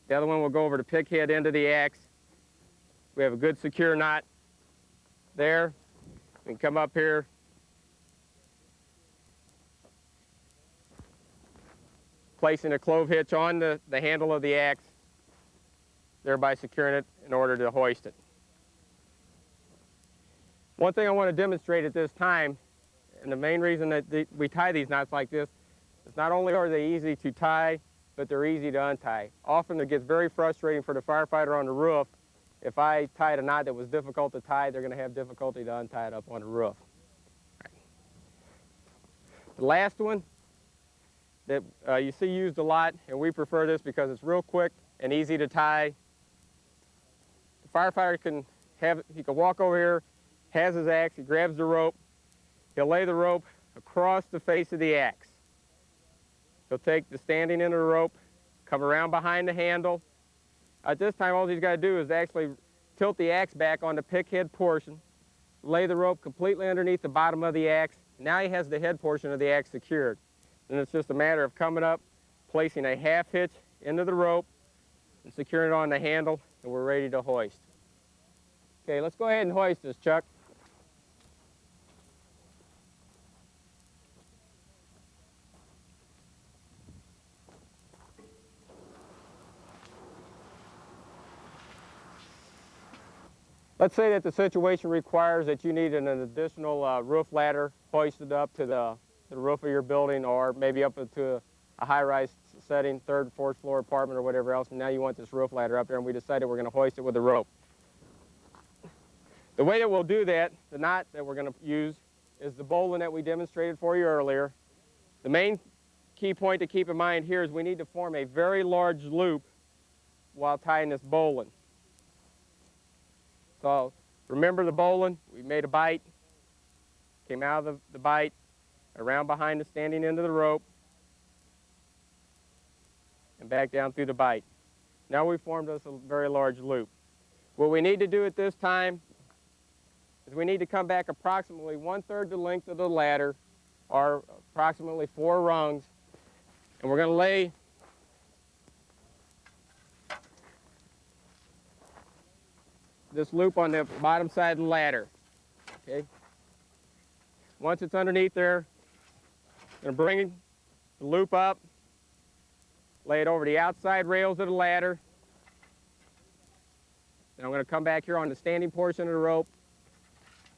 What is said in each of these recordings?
The other one will go over the pick head into the axe. We have a good secure knot there. We can come up here, placing a clove hitch on the handle of the axe, thereby securing it in order to hoist it. One thing I want to demonstrate at this time, and the main reason that we tie these knots like this, is not only are they easy to tie, but they're easy to untie. Often it gets very frustrating for the firefighter on the roof. If I tied a knot that was difficult to tie, they're going to have difficulty to untie it up on the roof. The last one that you see used a lot, and we prefer this because it's real quick and easy to tie. The firefighter can walk over here, has his axe, he grabs the rope, he'll lay the rope across the face of the axe. He'll take the standing end of the rope, come around behind the handle. At this time, all he's got to do is actually tilt the axe back on the pick head portion, lay the rope completely underneath the bottom of the axe. Now he has the head portion of the axe secured. Then it's just a matter of coming up, placing a half hitch into the rope, and securing it on the handle, and we're ready to hoist. Okay, let's go ahead and hoist this, Chuck. Let's say that the situation requires that you need an additional roof ladder hoisted up to the roof of your building, or maybe up to a high-rise setting, third, fourth floor apartment or whatever else, and now you want this roof ladder up there, and we decided we're going to hoist it with a rope. The way that we'll do that, the knot that we're going to use, is the bowline that we demonstrated for you earlier. The main key point to keep in mind here is we need to form a very large loop while tying this bowline. So remember the bowline, we made a bite, came out of the bite, around behind the standing end of the rope, and back down through the bite. Now we've formed us a very large loop. What we need to do at this time is we need to come back approximately 1/3 the length of the ladder, or approximately 4 rungs, and we're going to lay this loop on the bottom side of the ladder. Okay. Once it's underneath there, I'm going to bring the loop up, lay it over the outside rails of the ladder. Then I'm going to come back here on the standing portion of the rope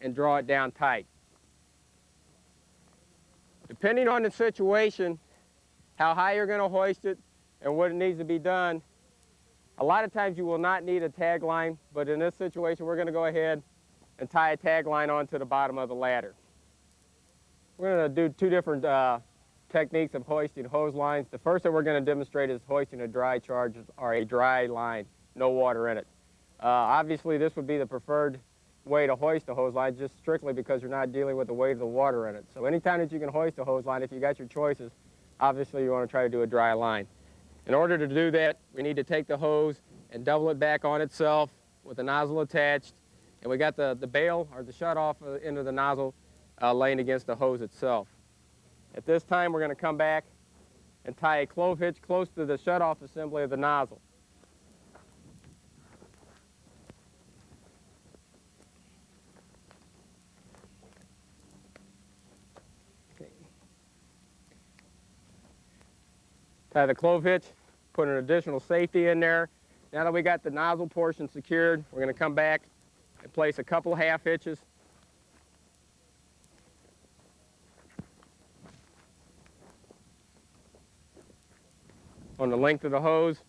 and draw it down tight. Depending on the situation, how high you're going to hoist it, and what it needs to be done, a lot of times you will not need a tag line, but in this situation we're going to go ahead and tie a tag line onto the bottom of the ladder. We're going to do 2 different techniques of hoisting hose lines. The first that we're going to demonstrate is hoisting a dry charge, or a dry line, no water in it. Obviously this would be the preferred way to hoist a hose line, just strictly because you're not dealing with the weight of the water in it. So anytime that you can hoist a hose line, if you got your choices, obviously you want to try to do a dry line. In order to do that, we need to take the hose and double it back on itself with the nozzle attached. And we got the bail, or the shut-off end of the nozzle, laying against the hose itself. At this time, we're going to come back and tie a clove hitch close to the shut-off assembly of the nozzle. Okay. Tie the clove hitch, put an additional safety in there. Now that we got the nozzle portion secured, we're going to come back and place a couple half hitches on the length of the hose.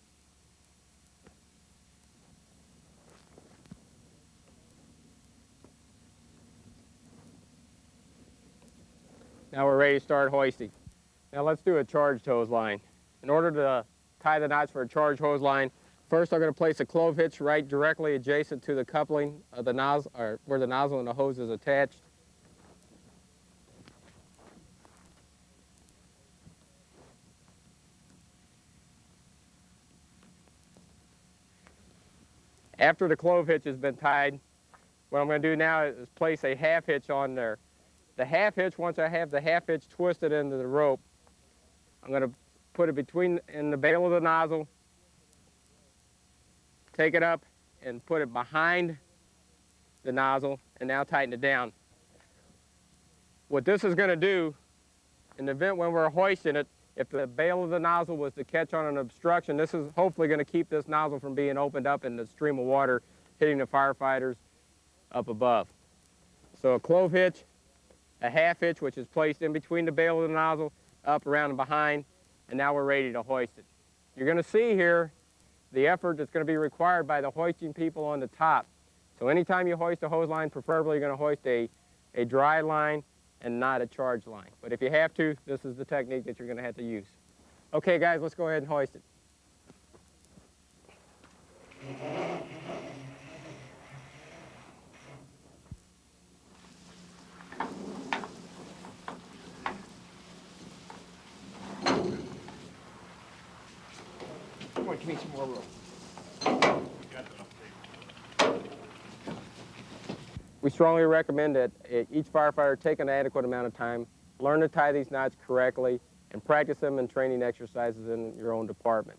Now we're ready to start hoisting. Now let's do a charged hose line. In order to tie the knots for a charged hose line, first I'm going to place a clove hitch right directly adjacent to the coupling of the nozzle, or where the nozzle and the hose is attached. After the clove hitch has been tied, what I'm going to do now is place a half hitch on there. The half hitch, once I have the half hitch twisted into the rope, I'm going to put it in the bail of the nozzle, take it up and put it behind the nozzle and now tighten it down. What this is going to do, in the event when we're hoisting it, if the bail of the nozzle was to catch on an obstruction, this is hopefully going to keep this nozzle from being opened up and the stream of water hitting the firefighters up above. So a clove hitch, a half hitch, which is placed in between the bail of the nozzle, up, around, and behind, and now we're ready to hoist it. You're going to see here the effort that's going to be required by the hoisting people on the top. So anytime you hoist a hose line, preferably you're going to hoist a dry line and not a charge line. But if you have to, this is the technique that you're going to have to use. Okay, guys, let's go ahead and hoist it. Come on, give me some more room. We strongly recommend that each firefighter take an adequate amount of time, learn to tie these knots correctly, and practice them in training exercises in your own department.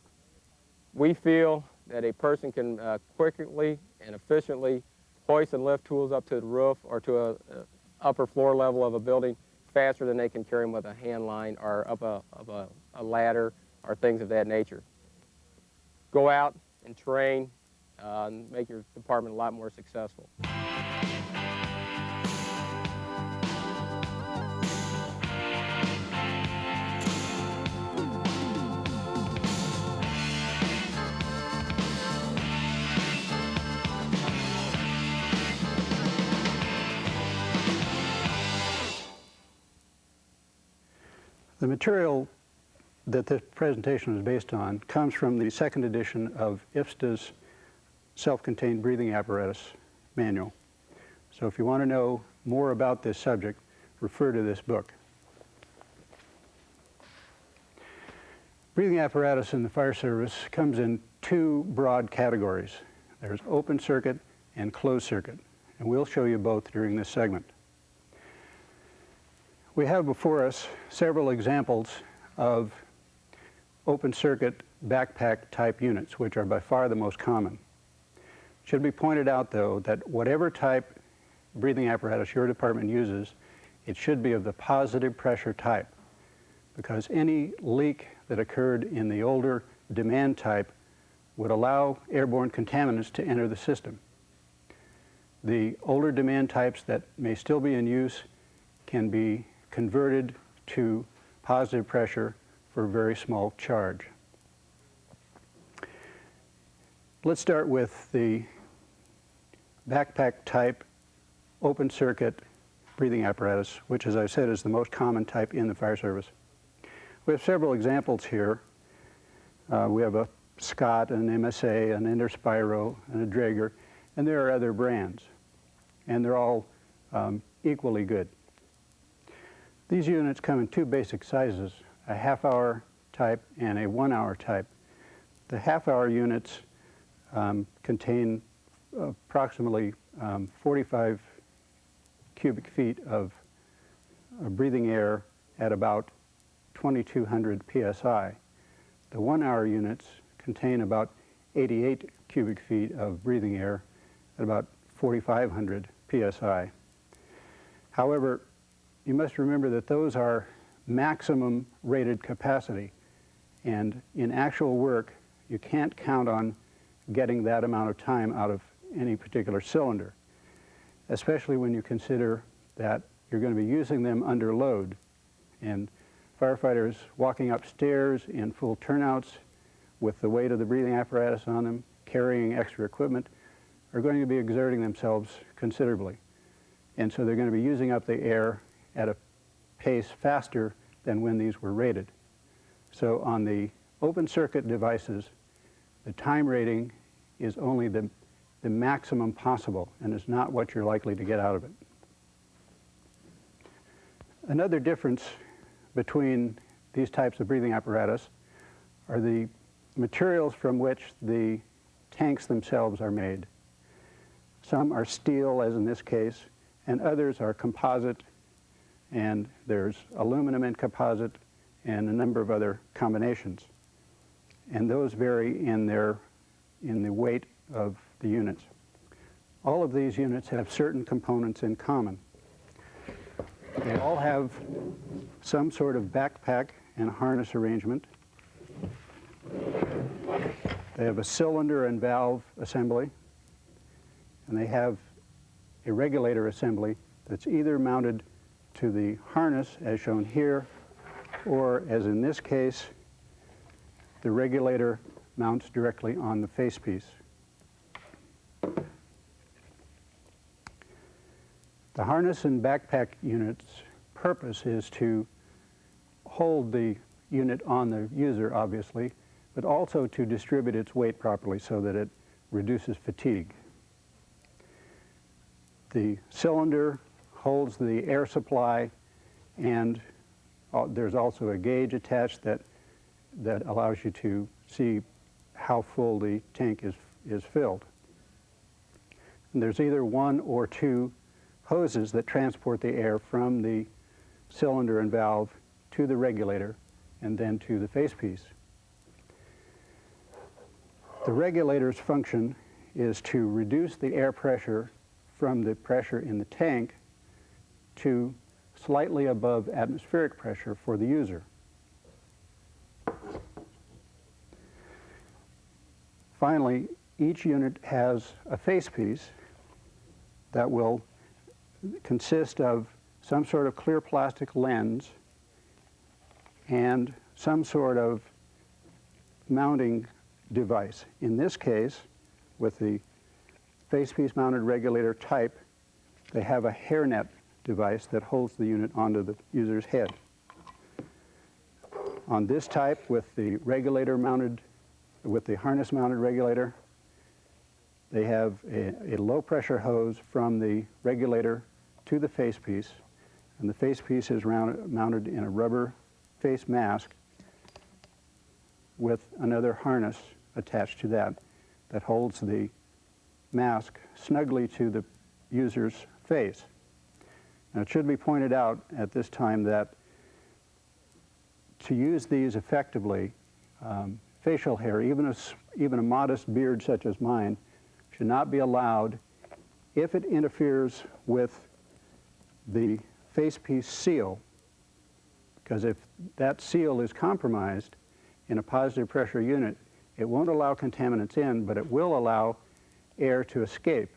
We feel that a person can quickly and efficiently hoist and lift tools up to the roof or to a upper floor level of a building faster than they can carry them with a hand line or up a ladder or things of that nature. Go out and train and make your department a lot more successful. The material that this presentation is based on comes from the second edition of IFSTA's self-contained breathing apparatus manual. So if you want to know more about this subject, refer to this book. Breathing apparatus in the fire service comes in two broad categories. There's open circuit and closed circuit, and we'll show you both during this segment. We have before us several examples of open circuit backpack type units, which are by far the most common. It should be pointed out, though, that whatever type breathing apparatus your department uses, it should be of the positive pressure type, because any leak that occurred in the older demand type would allow airborne contaminants to enter the system. The older demand types that may still be in use can be converted to positive pressure for a very small charge. Let's start with the backpack type open circuit breathing apparatus, which, as I said, is the most common type in the fire service. We have several examples here. We have a Scott, an MSA, an Interspiro, and a Draeger, and there are other brands, and they're all equally good. These units come in two basic sizes, a half-hour type and a 1-hour type. The half-hour units contain approximately 45 cubic feet of breathing air at about 2,200 psi. The 1-hour units contain about 88 cubic feet of breathing air at about 4,500 psi. However, you must remember that those are maximum rated capacity, and in actual work you can't count on getting that amount of time out of any particular cylinder, especially when you consider that you're going to be using them under load, and firefighters walking upstairs in full turnouts with the weight of the breathing apparatus on them, carrying extra equipment, are going to be exerting themselves considerably, and so they're going to be using up the air at a pace faster than when these were rated. So on the open circuit devices, the time rating is only the maximum possible and is not what you're likely to get out of it. Another difference between these types of breathing apparatus are the materials from which the tanks themselves are made. Some are steel, as in this case, and others are composite, and there's aluminum and composite and a number of other combinations. And those vary in the weight of the units. All of these units have certain components in common. They all have some sort of backpack and harness arrangement. They have a cylinder and valve assembly, and they have a regulator assembly that's either mounted to the harness, as shown here, or, as in this case, the regulator mounts directly on the facepiece. The harness and backpack unit's purpose is to hold the unit on the user, obviously, but also to distribute its weight properly so that it reduces fatigue. The cylinder holds the air supply, and there's also a gauge attached that allows you to see how full the tank is filled. And there's either one or two hoses that transport the air from the cylinder and valve to the regulator and then to the facepiece. The regulator's function is to reduce the air pressure from the pressure in the tank to slightly above atmospheric pressure for the user. Finally, each unit has a facepiece that will consist of some sort of clear plastic lens and some sort of mounting device. In this case, with the facepiece mounted regulator type, they have a hairnet device that holds the unit onto the user's head. On this type, with the harness mounted regulator, they have a low pressure hose from the regulator to the facepiece, and the facepiece is mounted in a rubber face mask with another harness attached to that holds the mask snugly to the user's face. Now, it should be pointed out at this time that to use these effectively, facial hair, even a modest beard such as mine, should not be allowed if it interferes with the facepiece seal, because if that seal is compromised in a positive pressure unit, it won't allow contaminants in, but it will allow air to escape,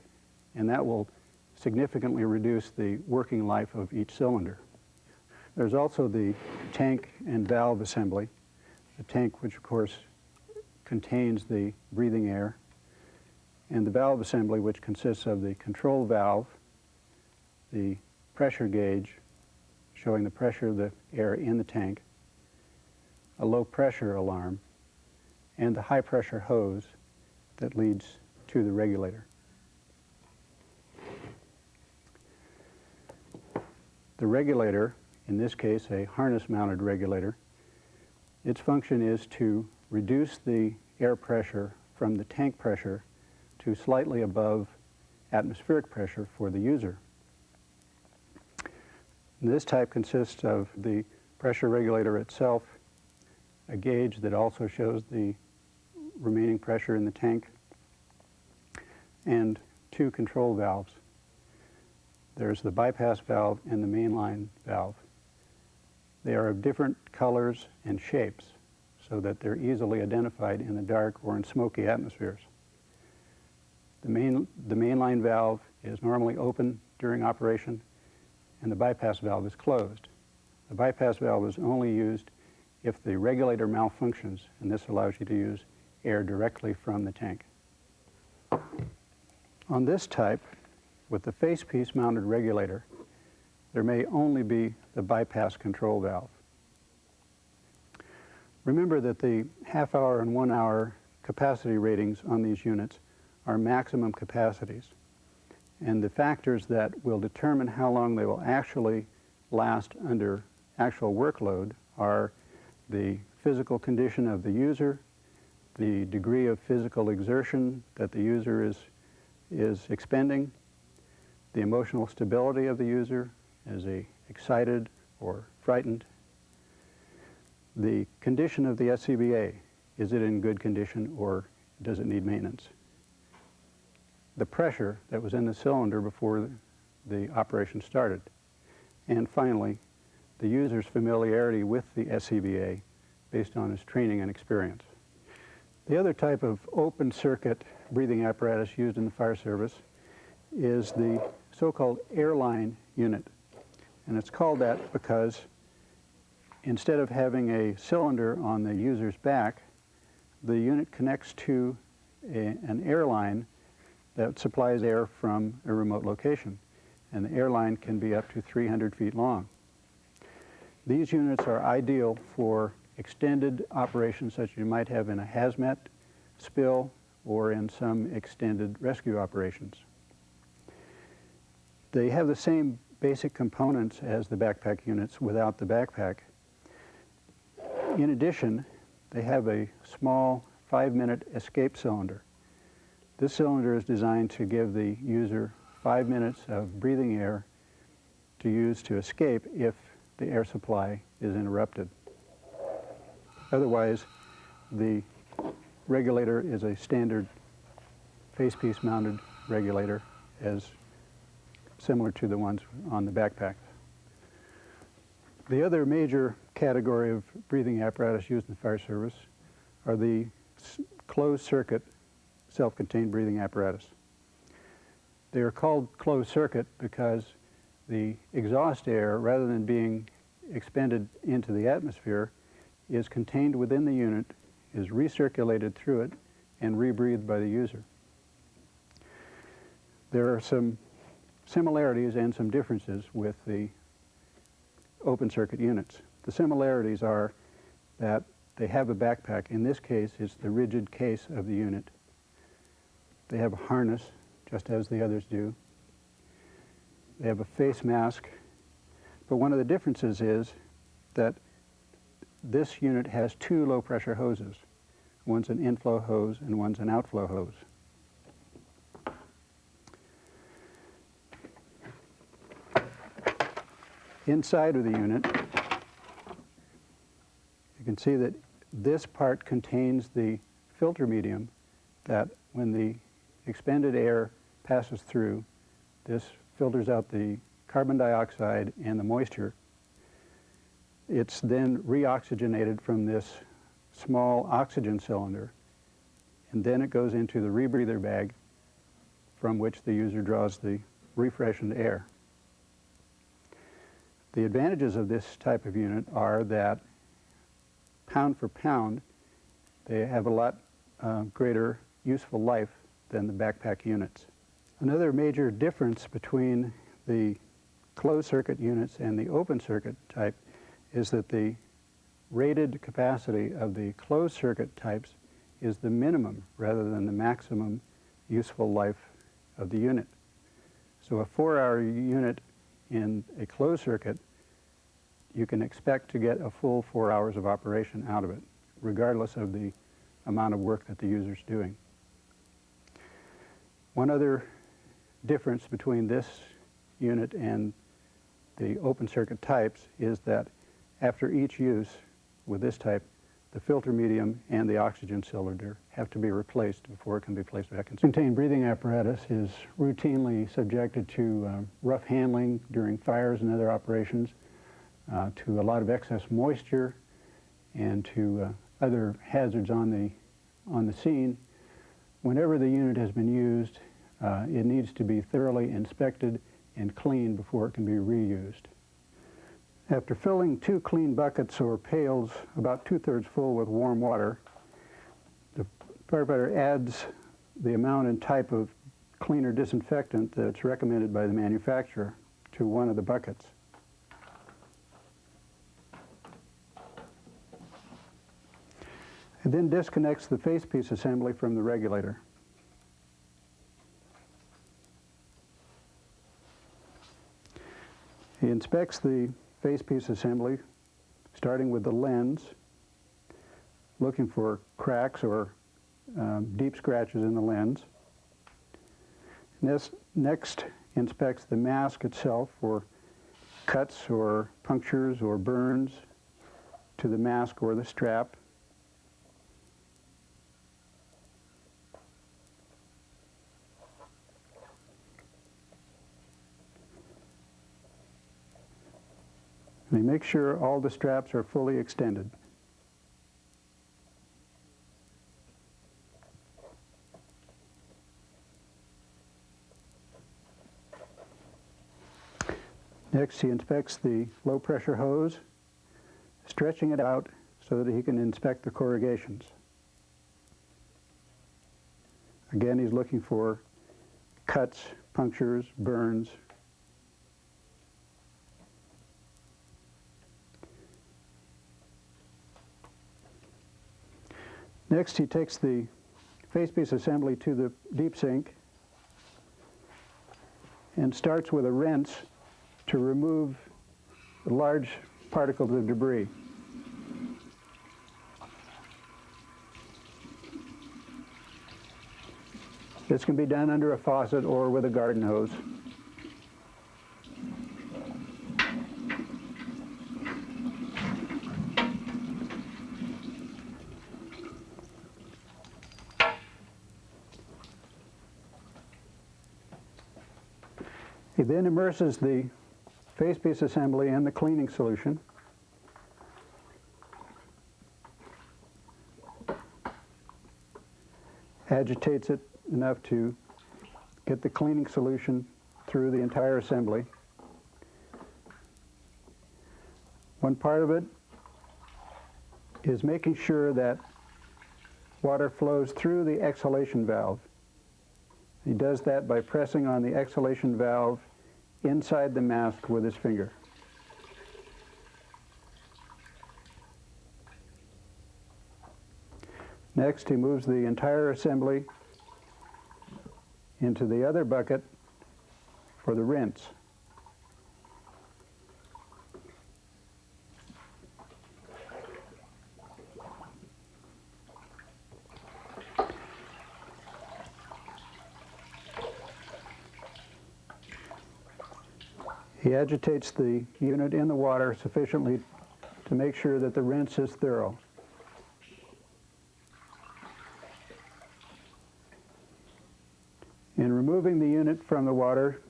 and that will significantly reduce the working life of each cylinder. There's also the tank and valve assembly. The tank, which of course contains the breathing air, and the valve assembly, which consists of the control valve, the pressure gauge showing the pressure of the air in the tank, a low pressure alarm, and the high pressure hose that leads to the regulator. The regulator, in this case a harness mounted regulator, its function is to reduce the air pressure from the tank pressure to slightly above atmospheric pressure for the user. This type consists of the pressure regulator itself, a gauge that also shows the remaining pressure in the tank, and two control valves. There's the bypass valve and the mainline valve. They are of different colors and shapes so that they're easily identified in the dark or in smoky atmospheres. The mainline valve is normally open during operation, and the bypass valve is closed. The bypass valve is only used if the regulator malfunctions, and this allows you to use air directly from the tank. On this type, with the facepiece mounted regulator, there may only be the bypass control valve. Remember that the half-hour and 1 hour capacity ratings on these units are maximum capacities. And the factors that will determine how long they will actually last under actual workload are the physical condition of the user, the degree of physical exertion that the user is expending, the emotional stability of the user, is he excited or frightened, the condition of the SCBA, is it in good condition or does it need maintenance? the pressure that was in the cylinder before the operation started. And finally, the user's familiarity with the SCBA based on his training and experience. The other type of open circuit breathing apparatus used in the fire service is the so-called airline unit. And it's called that because instead of having a cylinder on the user's back, the unit connects to an airline that supplies air from a remote location. And the airline can be up to 300 feet long. These units are ideal for extended operations such as you might have in a hazmat spill or in some extended rescue operations. They have the same basic components as the backpack units without the backpack. In addition, they have a small 5-minute escape cylinder. This cylinder is designed to give the user 5 minutes of breathing air to use to escape if the air supply is interrupted. Otherwise, the regulator is a standard facepiece mounted regulator, as similar to the ones on the backpack. The other major category of breathing apparatus used in the fire service are the closed circuit self-contained breathing apparatus. They are called closed circuit because the exhaust air, rather than being expended into the atmosphere, is contained within the unit, is recirculated through it, and rebreathed by the user. There are some similarities and some differences with the open circuit units. The similarities are that they have a backpack. In this case, it's the rigid case of the unit. They have a harness, just as the others do. They have a face mask. But one of the differences is that this unit has 2 low-pressure hoses. One's an inflow hose and one's an outflow hose. Inside of the unit, you can see that this part contains the filter medium that when the expended air passes through, this filters out the carbon dioxide and the moisture. It's then reoxygenated from this small oxygen cylinder, and then it goes into the rebreather bag from which the user draws the refreshened air. The advantages of this type of unit are that pound for pound, they have a lot greater useful life than the backpack units. Another major difference between the closed circuit units and the open circuit type is that the rated capacity of the closed circuit types is the minimum rather than the maximum useful life of the unit. So a 4-hour unit in a closed circuit, you can expect to get a full 4 hours of operation out of it, regardless of the amount of work that the user's doing. One other difference between this unit and the open circuit types is that after each use with this type, the filter medium and the oxygen cylinder have to be replaced before it can be placed back in. Contained breathing apparatus is routinely subjected to rough handling during fires and other operations, to a lot of excess moisture, and to other hazards on the scene. Whenever the unit has been used, it needs to be thoroughly inspected and cleaned before it can be reused. After filling 2 clean buckets or pails about 2/3 full with warm water, the firefighter adds the amount and type of cleaner disinfectant that's recommended by the manufacturer to one of the buckets. It then disconnects the facepiece assembly from the regulator. He inspects the facepiece assembly, starting with the lens, looking for cracks or deep scratches in the lens. Next inspects the mask itself for cuts or punctures or burns to the mask or the strap. And he makes sure all the straps are fully extended. Next, he inspects the low pressure hose, stretching it out so that he can inspect the corrugations. Again, he's looking for cuts, punctures, burns. Next, he takes the facepiece assembly to the deep sink and starts with a rinse to remove large particles of debris. This can be done under a faucet or with a garden hose. He then immerses the facepiece assembly in the cleaning solution. Agitates it enough to get the cleaning solution through the entire assembly. One part of it is making sure that water flows through the exhalation valve. He does that by pressing on the exhalation valve inside the mask with his finger. Next, he moves the entire assembly into the other bucket for the rinse. He agitates the unit in the water sufficiently to make sure that the rinse is thorough. In removing the unit from the water,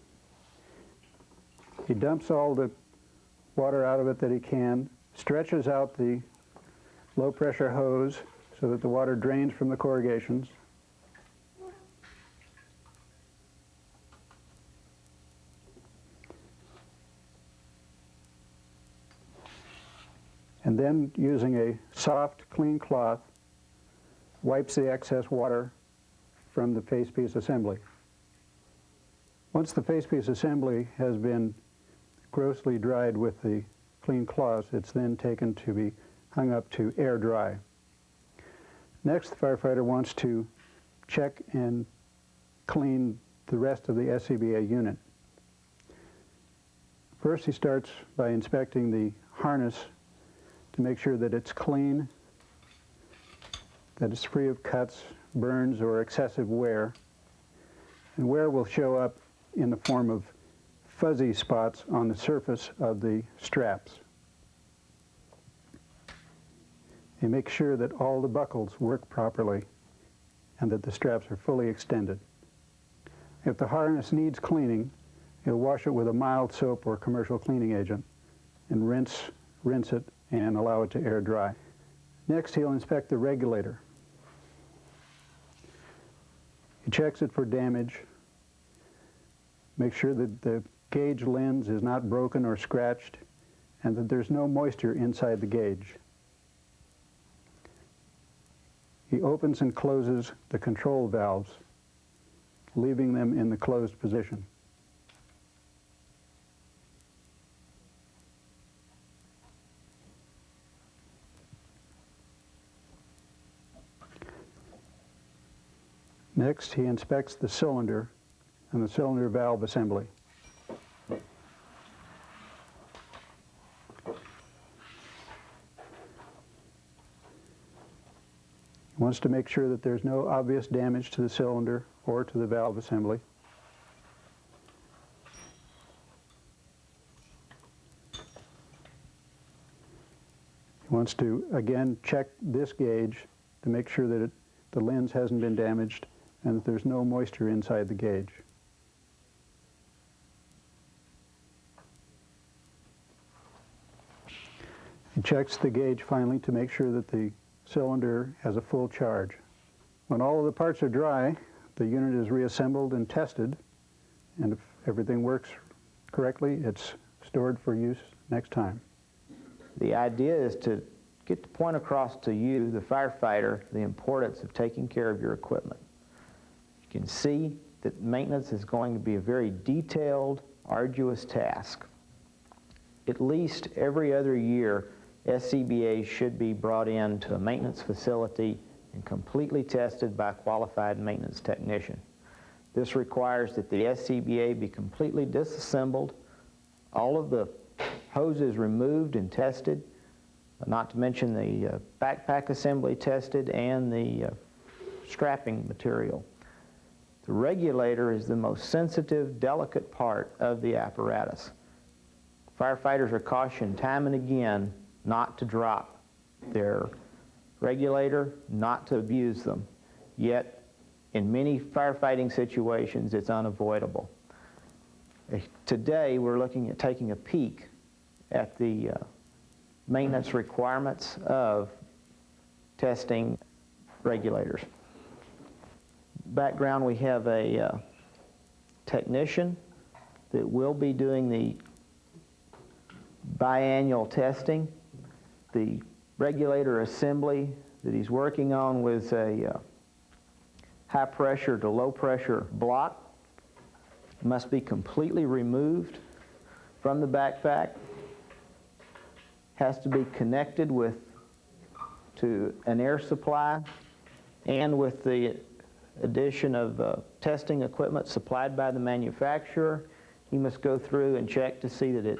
he dumps all the water out of it that he can, stretches out the low pressure hose so that the water drains from the corrugations. And then, using a soft, clean cloth, wipes the excess water from the facepiece assembly. Once the facepiece assembly has been grossly dried with the clean cloth, it's then taken to be hung up to air dry. Next, the firefighter wants to check and clean the rest of the SCBA unit. First, he starts by inspecting the harness to make sure that it's clean, that it's free of cuts, burns, or excessive wear. And wear will show up in the form of fuzzy spots on the surface of the straps. He makes sure that all the buckles work properly and that the straps are fully extended. If the harness needs cleaning, he'll wash it with a mild soap or commercial cleaning agent and rinse it and allow it to air dry. Next, he'll inspect the regulator. He checks it for damage, make sure that the gauge lens is not broken or scratched, and that there's no moisture inside the gauge. He opens and closes the control valves, leaving them in the closed position. Next, he inspects the cylinder and the cylinder valve assembly. He wants to make sure that there's no obvious damage to the cylinder or to the valve assembly. He wants to, again, check this gauge to make sure that the lens hasn't been damaged and that there's no moisture inside the gauge. He checks the gauge finally to make sure that the cylinder has a full charge. When all of the parts are dry, the unit is reassembled and tested, and if everything works correctly, it's stored for use next time. The idea is to get the point across to you, the firefighter, the importance of taking care of your equipment. You can see that maintenance is going to be a very detailed, arduous task. At least every other year, SCBAs should be brought into a maintenance facility and completely tested by a qualified maintenance technician. This requires that the SCBA be completely disassembled, all of the hoses removed and tested, not to mention the backpack assembly tested and the strapping material. The regulator is the most sensitive, delicate part of the apparatus. Firefighters are cautioned time and again not to drop their regulator, not to abuse them. Yet, in many firefighting situations, it's unavoidable. Today, we're looking at taking a peek at the maintenance requirements of testing regulators. Background, we have a technician that will be doing the biannual testing. The regulator assembly that he's working on was a high pressure to low pressure block. Must be completely removed from the backpack. Has to be connected to an air supply, and with the addition of testing equipment supplied by the manufacturer, he must go through and check to see that it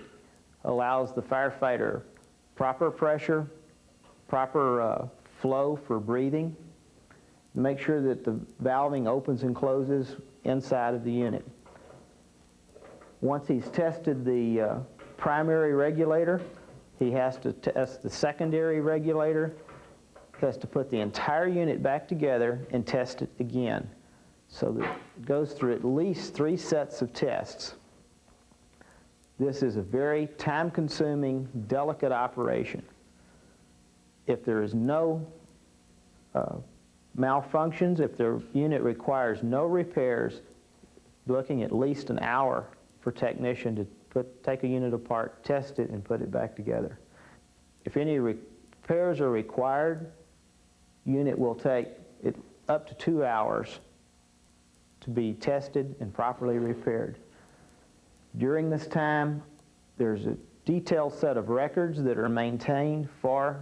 allows the firefighter proper pressure, proper flow for breathing, and make sure that the valving opens and closes inside of the unit. Once he's tested the primary regulator, he has to test the secondary regulator. He has to put the entire unit back together and test it again. So that it goes through at least 3 sets of tests. This is a very time-consuming, delicate operation. If there is no malfunctions, if the unit requires no repairs, looking at least an hour for technician to take a unit apart, test it, and put it back together. If any repairs are required, unit will take it up to 2 hours to be tested and properly repaired. During this time, there's a detailed set of records that are maintained for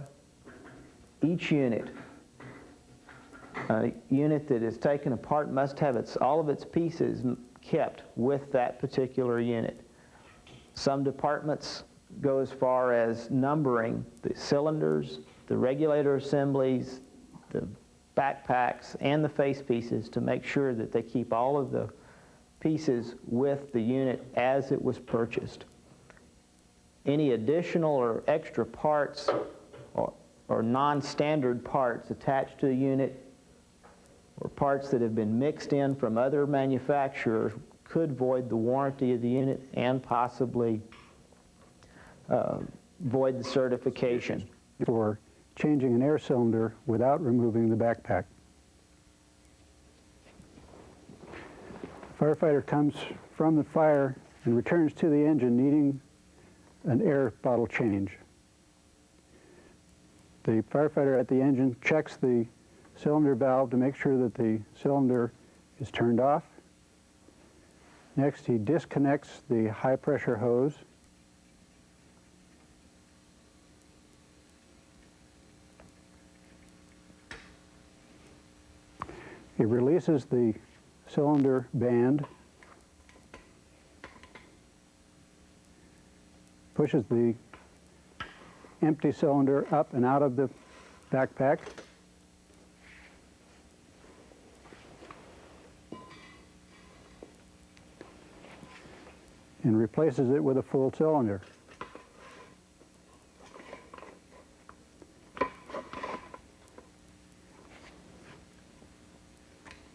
each unit. A unit that is taken apart must have all of its pieces kept with that particular unit. Some departments go as far as numbering the cylinders, the regulator assemblies, the backpacks, and the face pieces to make sure that they keep all of the pieces with the unit as it was purchased. Any additional or extra parts or non-standard parts attached to the unit or parts that have been mixed in from other manufacturers could void the warranty of the unit and possibly void the certification. For changing an air cylinder without removing the backpack. The firefighter comes from the fire and returns to the engine needing an air bottle change. The firefighter at the engine checks the cylinder valve to make sure that the cylinder is turned off. Next, he disconnects the high pressure hose. He releases the cylinder band, pushes the empty cylinder up and out of the backpack, and replaces it with a full cylinder.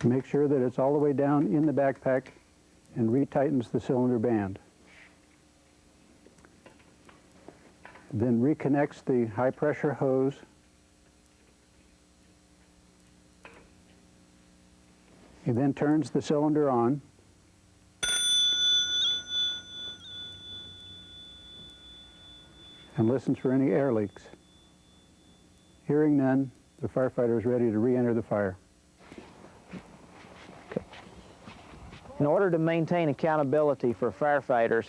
Make sure that it's all the way down in the backpack and retightens the cylinder band. then reconnects the high pressure hose. He then turns the cylinder on. And listens for any air leaks. Hearing none, the firefighter is ready to re-enter the fire. Okay. In order to maintain accountability for firefighters,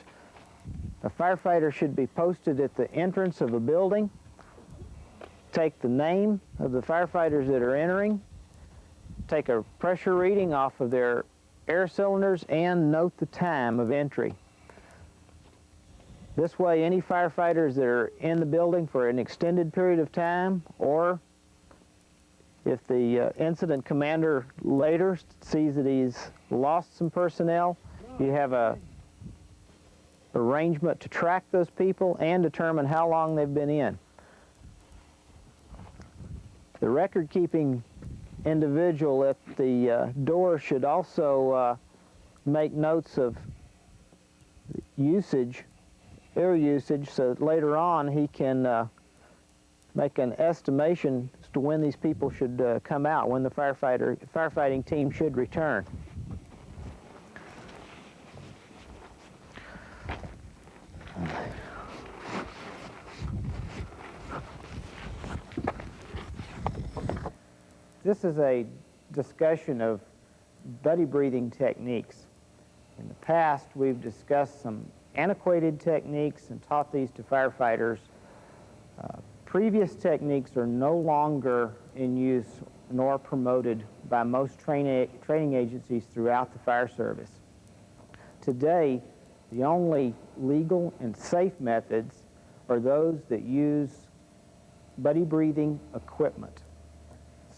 a firefighter should be posted at the entrance of a building, take the name of the firefighters that are entering, take a pressure reading off of their air cylinders, and note the time of entry. This way, any firefighters that are in the building for an extended period of time, or if the incident commander later sees that he's lost some personnel, you have a arrangement to track those people and determine how long they've been in. The record-keeping individual at the door should also make notes of usage, air usage, so that later on he can make an estimation as to when these people should come out, when the firefighting team should return. This is a discussion of buddy breathing techniques. In the past, we've discussed some antiquated techniques and taught these to firefighters. Previous techniques are no longer in use nor promoted by most training agencies throughout the fire service. Today, the only legal and safe methods are those that use buddy breathing equipment.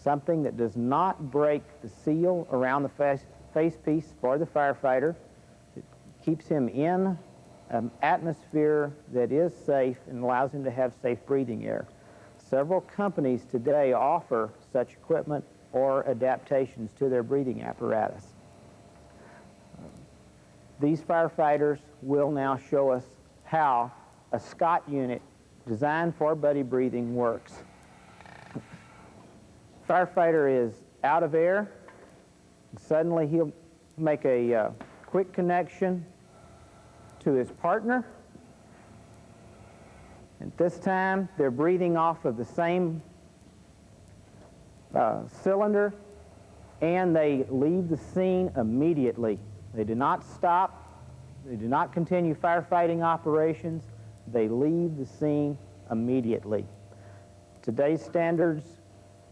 Something that does not break the seal around the face piece for the firefighter. It keeps him in an atmosphere that is safe and allows him to have safe breathing air. Several companies today offer such equipment or adaptations to their breathing apparatus. These firefighters will now show us how a Scott unit designed for buddy breathing works. Firefighter is out of air. Suddenly he'll make a quick connection to his partner. At this time, they're breathing off of the same cylinder, and they leave the scene immediately. They do not stop. They do not continue firefighting operations. They leave the scene immediately. Today's standards,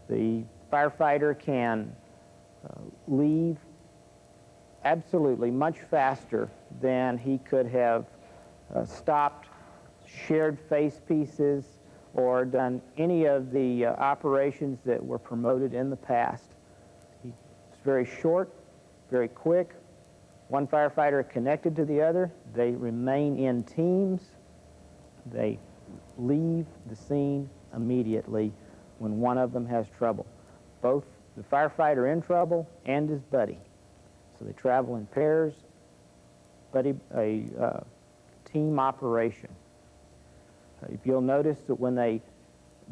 the firefighter can leave absolutely much faster than he could have stopped, shared face pieces, or done any of the operations that were promoted in the past. It's very short, very quick. One firefighter connected to the other. They remain in teams. They leave the scene immediately when one of them has trouble. Both the firefighter in trouble and his buddy. So they travel in pairs, a team operation. If you'll notice that when they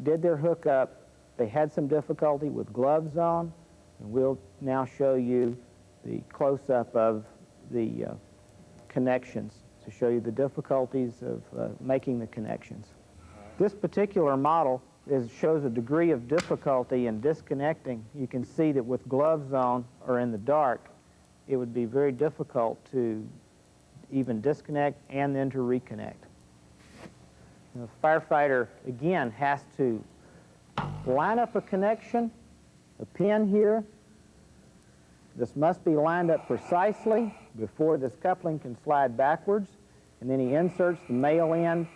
did their hookup, they had some difficulty with gloves on, and we'll now show you the close-up of the connections to show you the difficulties of making the connections. This particular model shows a degree of difficulty in disconnecting. You can see that with gloves on or in the dark, it would be very difficult to even disconnect and then to reconnect. The firefighter, again, has to line up a connection, a pin here. This must be lined up precisely before this coupling can slide backwards, and then he inserts the male end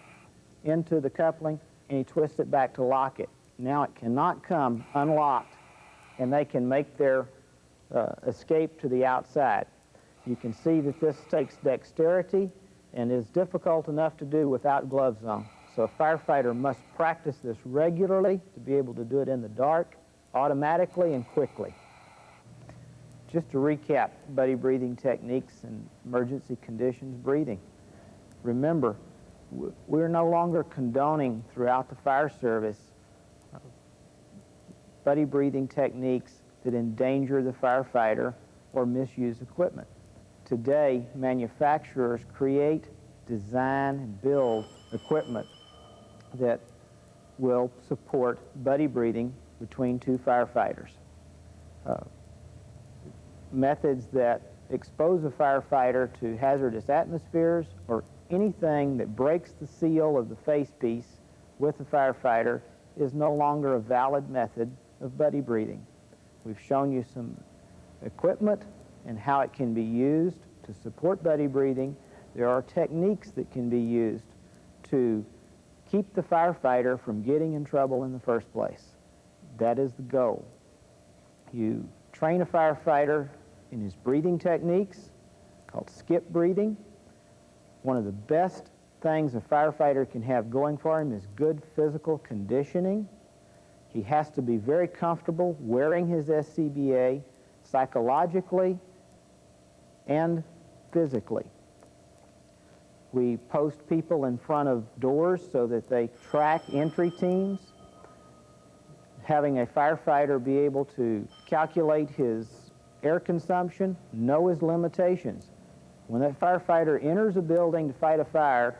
into the coupling and he twists it back to lock it. Now it cannot come unlocked, and they can make their escape to the outside. You can see that this takes dexterity and is difficult enough to do without gloves on. So a firefighter must practice this regularly to be able to do it in the dark, automatically and quickly. Just to recap buddy breathing techniques and emergency conditions breathing. Remember, we're no longer condoning throughout the fire service buddy breathing techniques that endanger the firefighter or misuse equipment. Today, manufacturers create, design, and build equipment that will support buddy breathing between two firefighters. Methods that expose a firefighter to hazardous atmospheres or anything that breaks the seal of the facepiece with the firefighter is no longer a valid method of buddy breathing. We've shown you some equipment and how it can be used to support buddy breathing. There are techniques that can be used to keep the firefighter from getting in trouble in the first place. That is the goal. You train a firefighter in his breathing techniques, called skip breathing. One of the best things a firefighter can have going for him is good physical conditioning. He has to be very comfortable wearing his SCBA psychologically and physically. We post people in front of doors so that they track entry teams. Having a firefighter be able to calculate his air consumption, know his limitations. When that firefighter enters a building to fight a fire,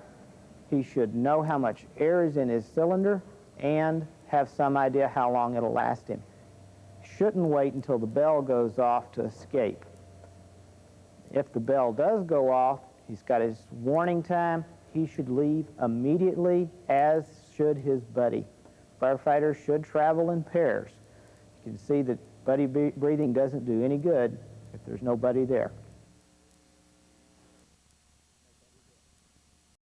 he should know how much air is in his cylinder and have some idea how long it'll last him. Shouldn't wait until the bell goes off to escape. If the bell does go off, he's got his warning time. He should leave immediately, as should his buddy. Firefighters should travel in pairs. You can see that buddy breathing doesn't do any good if there's nobody there.